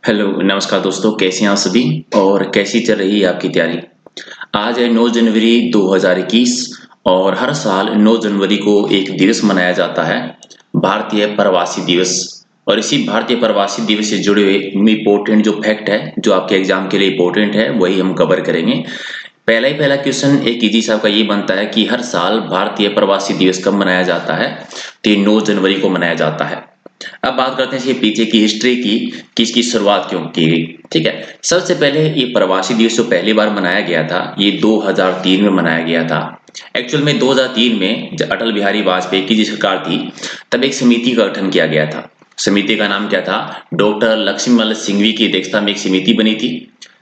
Hello, नमस्कार दोस्तों, कैसे हैं आप सभी और कैसी चल रही है आपकी तैयारी? आज है 9 जनवरी 2021 और हर साल 9 जनवरी को एक दिवस मनाया जाता है, भारतीय प्रवासी दिवस। और इसी भारतीय प्रवासी दिवस से जुड़े हुए इम्पोर्टेंट जो फैक्ट है, जो आपके एग्जाम के लिए इम्पोर्टेंट है, वही हम कवर करेंगे। पहला क्वेश्चन एक इजी सा आपका ये बनता है कि हर साल भारतीय प्रवासी दिवस कब मनाया जाता है? तो ये 9 जनवरी को मनाया जाता है। अब बात करते हैं इसके पीछे की हिस्ट्री की कि इसकी शुरुआत क्यों की गई। ठीक है, सबसे पहले ये प्रवासी दिवस जो पहली बार मनाया गया था ये 2003 में मनाया गया था। एक्चुअल में 2003 में जब अटल बिहारी वाजपेयी की जी सरकार थी तब एक समिति का गठन किया गया था। समिति का नाम क्या था? डॉक्टर लक्ष्मीमल सिंघवी की अध्यक्षता में एक समिति बनी थी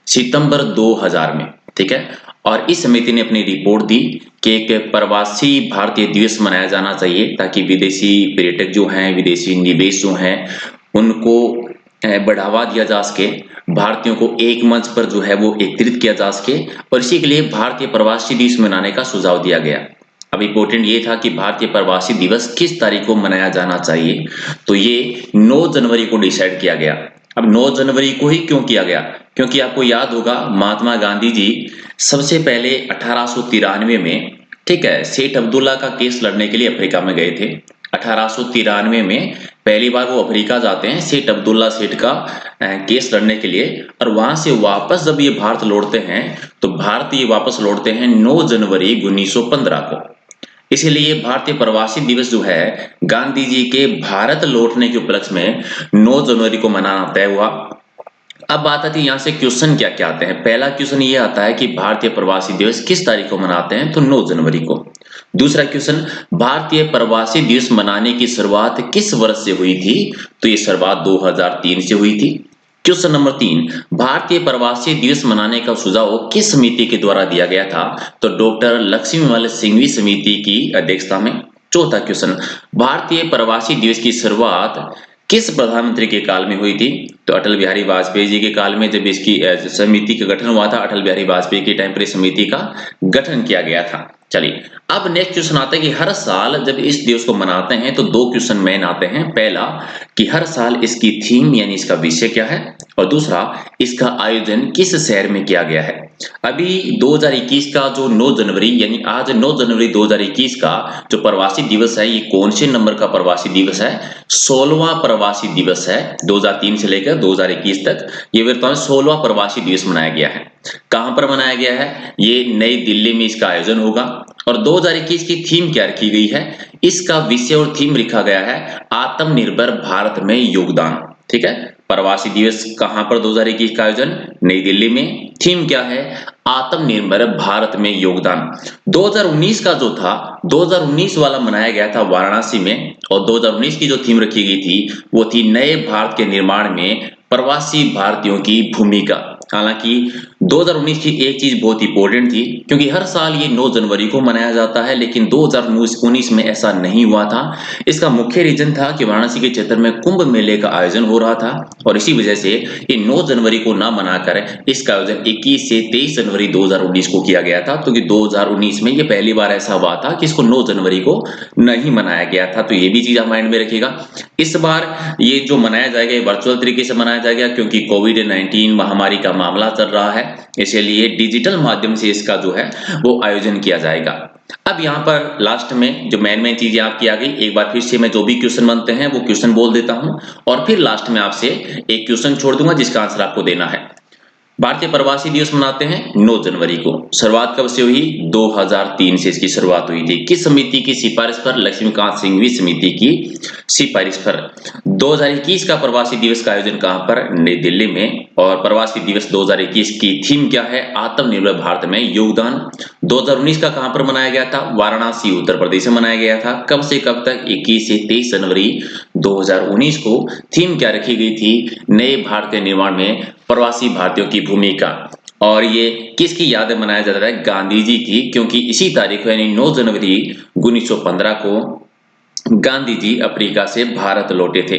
सितंबर 2000 में। ठीक है, और इस समिति ने अपनी रिपोर्ट दी कि एक प्रवासी भारतीय दिवस मनाया जाना चाहिए ताकि विदेशी पर्यटक जो हैं, विदेशी निवेश जो हैं, उनको बढ़ावा दिया जा सके, भारतीयों को एक मंच पर जो है वो एकत्रित किया जा सके, और इसी के लिए भारतीय प्रवासी दिवस मनाने का सुझाव दिया गया। अब इम्पोर्टेंट ये था कि भारतीय प्रवासी दिवस किस तारीख को मनाया जाना चाहिए, तो ये 9 जनवरी को डिसाइड किया गया। अब 9 जनवरी को ही क्यों किया गया? क्योंकि आपको याद होगा महात्मा गांधी जी सबसे पहले 1893 में, ठीक है, सेठ अब्दुल्ला का केस लड़ने के लिए अफ्रीका में गए थे। 1893 में पहली बार वो अफ्रीका जाते हैं सेठ अब्दुल्ला सेठ का केस लड़ने के लिए, और वहां से वापस जब ये भारत लौटते हैं तो भारत ये वापस लौटते हैं 9 जनवरी 1915 को। इसीलिए भारतीय प्रवासी दिवस जो है गांधी जी के भारत लौटने के उपलक्ष्य में 9 जनवरी को मनाना तय हुआ। अब बात आती है यहाँ से क्वेश्चन क्या क्या आते हैं। पहला क्वेश्चन ये आता है कि भारतीय प्रवासी दिवस किस तारीख को मनाते हैं? तो 9 जनवरी को। दूसरा क्वेश्चन, भारतीय प्रवासी दिवस मनाने की शुरुआत किस वर्ष से हुई थी? तो ये शुरुआत 2003 से हुई थी। क्वेश्चन नंबर 3, भारतीय प्रवासी दिवस मनाने का सुझाव किस समिति के द्वारा दिया गया था? तो डॉक्टर लक्ष्मीमल सिंघवी समिति की अध्यक्षता में। चौथा क्वेश्चन, भारतीय प्रवासी दिवस की शुरुआत किस प्रधानमंत्री के काल में हुई थी? तो अटल बिहारी वाजपेयी जी के काल में जब इसकी समिति का गठन हुआ था, अटल बिहारी वाजपेयी के टाइम पर इस समिति का गठन किया गया था। चलिए, अब नेक्स्ट क्वेश्चन आता है कि हर साल जब इस दिवस को मनाते हैं तो दो क्वेश्चन मेन आते हैं। पहला कि हर साल इसकी थीम यानी इसका विषय क्या है, और दूसरा इसका आयोजन किस शहर में किया गया है। अभी 2021 का जो 9 जनवरी यानी आज 9 जनवरी 2021 का जो प्रवासी दिवस है, ये कौन से नंबर का प्रवासी दिवस है? 16वां प्रवासी दिवस है। 2003 से लेकर 2021 तक ये वर्तमान 16वां प्रवासी दिवस मनाया गया है। कहां पर मनाया गया है? ये नई दिल्ली में इसका आयोजन होगा। और 2021 की थीम क्या रखी गई है? इसका विषय और थीम लिखा गया है आत्मनिर्भर भारत में योगदान। ठीक है, प्रवासी दिवस कहां पर 2021 का आयोजन? नई दिल्ली में। थीम क्या है? आत्मनिर्भर भारत में योगदान। 2019 का जो था, 2019 वाला मनाया गया था वाराणसी में, और 2019 की जो थीम रखी गई थी वो थी नए भारत के निर्माण में प्रवासी भारतीयों की भूमिका। हालांकि 2019 की एक चीज बहुत इंपॉर्टेंट थी, क्योंकि हर साल ये 9 जनवरी को मनाया जाता है, लेकिन 2019 में ऐसा नहीं हुआ था। इसका मुख्य रीजन था कि वाराणसी के क्षेत्र में कुंभ मेले का आयोजन हो रहा था, और इसी वजह से ये 9 जनवरी को ना मनाकर इसका आयोजन 21 से 23 जनवरी 2019 को किया गया था। क्योंकि 2019 में ये पहली बार ऐसा हुआ था कि इसको 9 जनवरी को नहीं मनाया गया था। तो ये भी चीज आप माइंड में रखिएगा। इस बार ये जो मनाया जाएगा ये वर्चुअल तरीके से मनाया जाएगा, क्योंकि कोविड-19 महामारी का मामला चल रहा है, इसलिए डिजिटल माध्यम से इसका जो है वो आयोजन किया जाएगा। अब यहाँ पर लास्ट में जो मेन चीजें आपकी आ गई, एक बार फिर से मैं जो भी क्वेश्चन बनते हैं वो क्वेश्चन बोल देता हूं, और फिर लास्ट में आपसे एक क्वेश्चन छोड़ दूंगा जिसका आंसर आपको देना है। भारतीय प्रवासी दिवस मनाते हैं 9 जनवरी को। शुरुआत कब से हुई? 2003 से इसकी शुरुआत हुई थी। किस समिति की सिफारिश पर? लक्ष्मीकांत सिंघवी समिति की सिफारिश पर। 2021 का प्रवासी दिवस का आयोजन कहां पर? नई दिल्ली में। और प्रवासी दिवस 2021 की थीम क्या है? आत्मनिर्भर भारत में योगदान। 2019 का कहां पर मनाया गया था? वाराणसी उत्तर प्रदेश में मनाया गया था। कब से कब तक? 21 से 23 जनवरी 2019 को। थीम क्या रखी गई थी? नए भारत के निर्माण में प्रवासी भारतीयों की भूमिका। और ये किसकी याद में मनाया जाता है? गांधी जी की, क्योंकि इसी तारीख को यानी 9 जनवरी 1915 को गांधी जी अफ्रीका से भारत लौटे थे।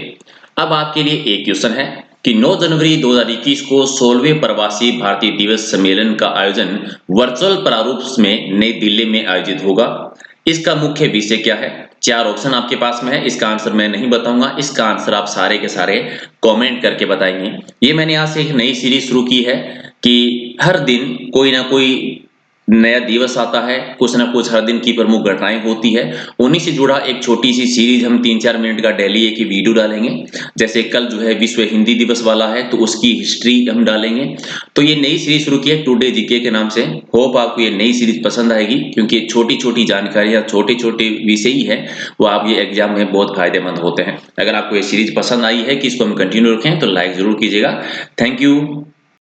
अब आपके लिए एक क्वेश्चन है कि 9 जनवरी 2021 को 16वें प्रवासी भारतीय दिवस सम्मेलन का आयोजन वर्चुअल प्रारूप में नई दिल्ली में आयोजित होगा, इसका मुख्य विषय क्या है? 4 ऑप्शन आपके पास में है, इसका आंसर मैं नहीं बताऊंगा, इसका आंसर आप सारे के सारे कमेंट करके बताएंगे। ये मैंने आज से एक नई सीरीज शुरू की है कि हर दिन कोई ना कोई नया दिवस आता है, कुछ ना कुछ हर दिन की प्रमुख घटनाएं होती है, उन्हीं से जुड़ा एक छोटी सी सीरीज हम 3-4 मिनट का डेली एक ही वीडियो डालेंगे। जैसे कल जो है विश्व हिंदी दिवस वाला है तो उसकी हिस्ट्री हम डालेंगे। तो ये नई सीरीज शुरू की है टुडे जीके के नाम से। होप आपको ये नई सीरीज पसंद आएगी, क्योंकि छोटी-छोटी जानकारियां, छोटे-छोटे विषय ही है, वो आप ये एग्जाम में बहुत फायदेमंद होते हैं। अगर आपको ये सीरीज पसंद आई है कि इसको हम कंटिन्यू रखें तो लाइक जरूर कीजिएगा। Thank you.